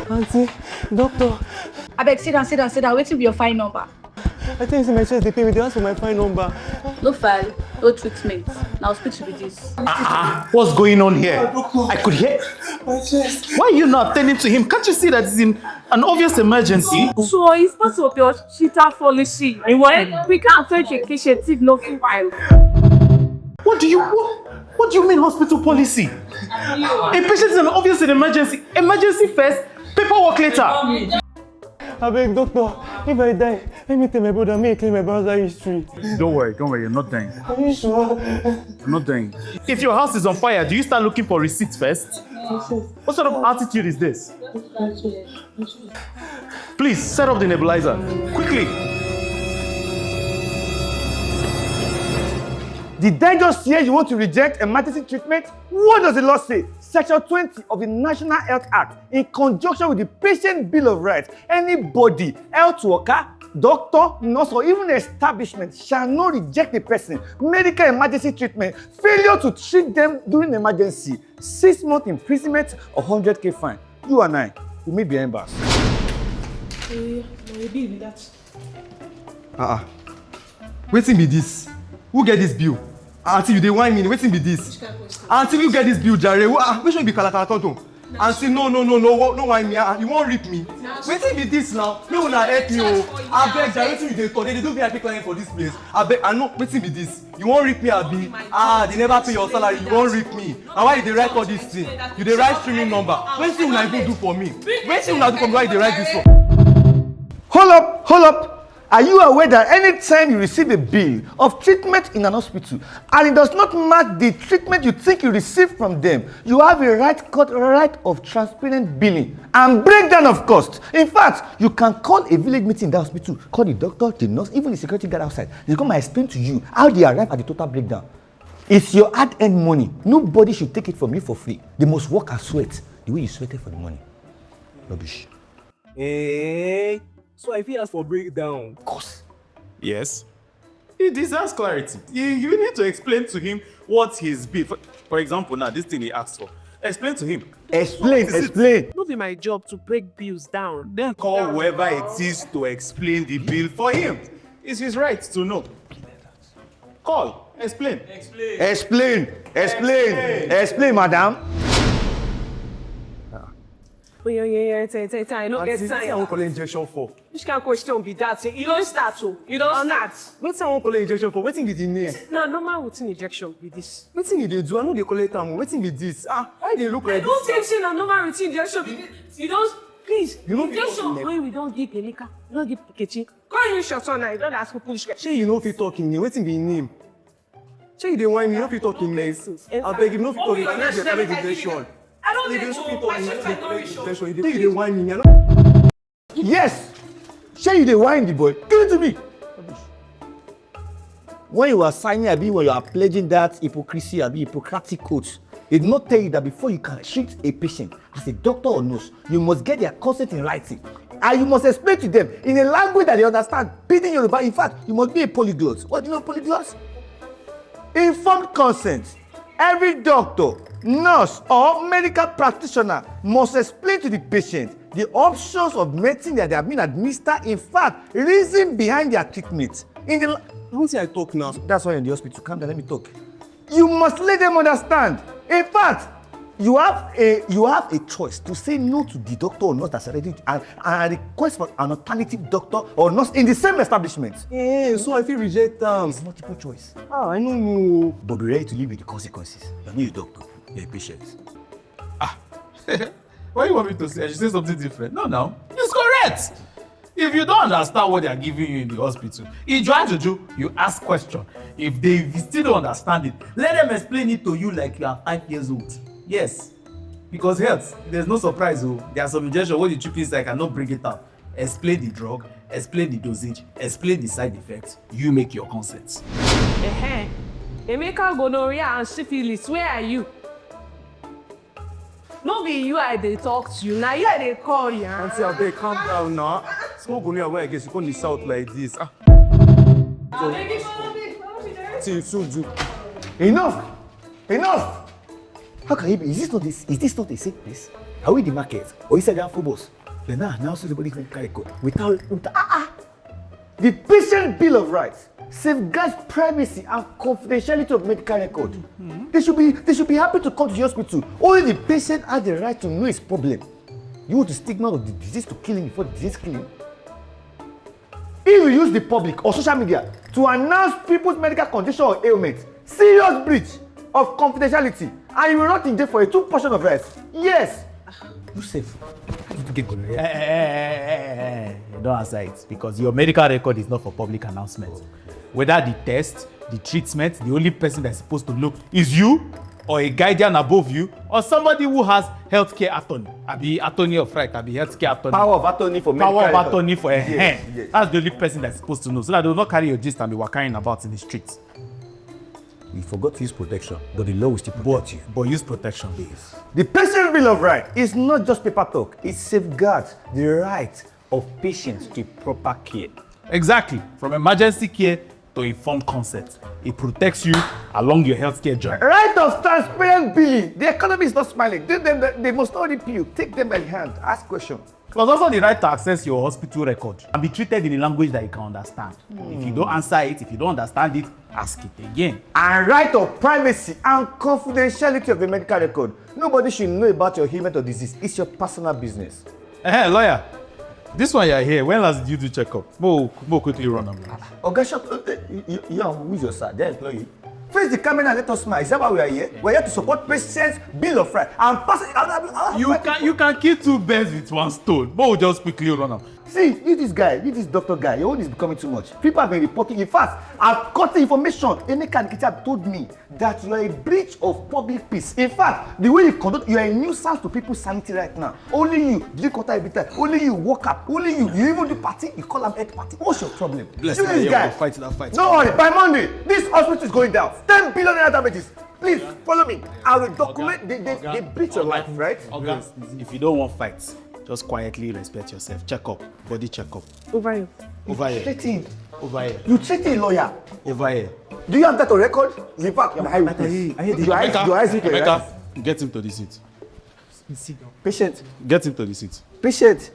Auntie, doctor. I beg, sit down. Wait till your fine number. I think it's my chest, they pay me, they ask for my fine number. No file, no treatment. Now speak to this. What's going on here? I could hear. My chest. Why are you not attending to him? Can't you see that it's in an obvious emergency? So it's part of your cheater policy. We can't fetch a patient if nothing file. What do you mean hospital policy? A patient is an obvious emergency. Emergency first, paperwork later. I beg, doctor, if I die, let me tell my brother, me clean my brother's history. Don't worry, you're not dying. Are you sure? You're not dying. If your house is on fire, do you start looking for receipts first? What sort of attitude is this? Please, set up the nebulizer. Quickly. Did I just hear you want to reject emergency treatment? What does the law say? Section 20 of the National Health Act, in conjunction with the Patient Bill of Rights, anybody, health worker, doctor, nurse, or even establishment shall not reject a person medical emergency treatment, failure to treat them during emergency, 6 months imprisonment or 100K fine. You and I, we may be embarrassed. Wetin be this? Who get this bill? Auntie, you dey whine me. Wetin be this? Auntie, you get this bill, jare. Which one be kalakala tonto? Auntie, no, whine me. You wan rip me? Wetin be this now? Make una help me o. Abeg, jare, wetin you dey talk? They do VIP client for this place. Abeg, I know wetin be this. You wan rip me, abi? They never pay your salary. You wan rip me? And why you dey write all this thing? You dey write streaming number. Wetin una even do for me? Wetin una do for me? Why you dey write this one? Hold up. Are you aware that anytime you receive a bill of treatment in an hospital and it does not match the treatment you think you received from them, you have a right of transparent billing and breakdown of cost. In fact, you can call a village meeting in the hospital, call the doctor, the nurse, even the security guard outside. They come and explain to you how they arrive at the total breakdown. It's your hard-earned money. Nobody should take it from you for free. They must work and sweat the way you sweated for the money. Rubbish. Hey. So if he asks for breakdown, Of course. Yes. He deserves clarity. You need to explain to him what his bill. For example, now this thing he asked for. Explain to him. Explain. Not be my job to break bills down. Then call whoever it is to explain the bill for him. It's his right to know. Call. Explain. Explain, madam. Yeah, I know Auntie, it's wetin I wan collect injection for? Which kind of question be that? You don't start, so you don't start. Wetin I wan collect injection for? Wetin be the name? Now, normal routine injection be this. Wetin you dey do? I no dey collect am. Wetin be this? Why dey look like Don't this? take say na normal routine injection be this. You don't, please. You no fit Injection talk in wey we don give Elika, we don give Nkechi. Come use short one now, you don't ask people which Shey you no fit talk im name? Wetin be im name? Shey you dey whine me? You no fit talk im name? Abeg, if you no fit talk im name, I no dey collect injection. I don't If need you to. no fit My talk im name, chest I like no no dey issue. collect injection. You dey whine me. I no. Yes. Shey you dey whine the boy? Give it to me. When you are signing, when you are pledging that hypocrisy, Hippocratic oath, they do not tell you that before you can treat a patient as a doctor or nurse, you must get their consent in writing. And you must explain to them in a language that they understand, beating Yoruba. In fact, you must be a polyglot. What do you know polyglot? Informed consent. Every doctor, nurse, or medical practitioner must explain to the patient the options of medicine that they have been administered. In fact, reason behind their treatment. Don't say I talk now. That's why you're in the hospital. Calm down, let me talk. You must let them understand. In fact, you have a choice to say no to the doctor or nurse that's already and request for an alternative doctor or nurse in the same establishment. So I fit reject am. It's multiple choice. I no know. But be ready to live with the consequences. You're not a doctor, you're a patient. What do you want me to say? I should say something different. No. It's correct. If you don't understand what they are giving you in the hospital, you try to do, you ask question. If you still don't understand it, let them explain it to you like you are 5 years old. Yes. Because health, there's no surprise. There are some injections where the chip inside cannot bring it out. Explain the drug, explain the dosage, explain the side effects. You make your consent. Emeka, gonorrhea and syphilis, where are you? No be you I dey talk to you, now you I dey call you. Auntie, abeg, calm down now. Small gonorrhea wey I get, you come dey shout like this. Enough. How can he be? Is this not a safe place? Are we in the market? Or is it down phobos? Then now somebody can carry code without The patient bill of rights safeguards privacy and confidentiality of medical record. They should be happy to come to the hospital. Only the patient has the right to know his problem. You want to stigma of the disease to kill him before the disease kill him? If you use the public or social media to announce people's medical condition or ailment, serious breach of confidentiality, and you will not in jail for a 2 portion of rights. Yes. You safe. How did you get gonorrhea? Don't answer it because your medical record is not for public announcement. Whether the test, the treatment, the only person that's supposed to look is you, or a guardian above you, or somebody who has healthcare attorney. Abi attorney of right, abi healthcare attorney. Power of attorney for medical Power of record. attorney for a Yes. That's the only person that's supposed to know, so that they will not carry your gist and be walking about in the streets. We forgot to use protection, but the law will still protect you. But use protection, please. The patient bill of rights is not just paper talk. It safeguards the right of patients to proper care. Exactly. From emergency care to informed consent. It protects you along your healthcare journey. Right of transparent billing. The economy is not smiling. They must not rip you. Take them by the hand. Ask questions. Plus also the right to access your hospital record and be treated in a language that you can understand. If you don't answer it, if you don't understand it, ask it again. And right of privacy and confidentiality of the medical record. Nobody should know about your ailment or disease. It's your personal business. Hey, lawyer. This one you're here. When last did you do checkup? More quickly run them. Oga, shut up. You are who is your sir? Their employee. Face the camera and let us smile. Is that why we are here? We're here to support patients' bill of rights and pass. You can kill 2 birds with 1 stone. Mo will just quickly run them. See, you this doctor guy, your own is becoming too much. People have been reporting. In fact, I've got the information. Emeka Nkita told me that you are a breach of public peace. In fact, the way you conduct, you are a nuisance to people's sanity right now. Only you drink water every time. Only you walk up. Only you even do party. You call them head party. What's your problem? Bless you me, this guy. fight that fight. No worry. By Monday, this hospital is going down. 10 billion naira damages. Please follow me. I will document the breach of life, right? Okay. If you don't want fights, just quietly respect yourself. Check up. Body check up. Over here. Over here. Threatened. Over here. You threatened a lawyer. Over here. Do you have that on record? In fact, your eyes. Emeka, get him to the seat. Patient. Get him to the seat. Patient.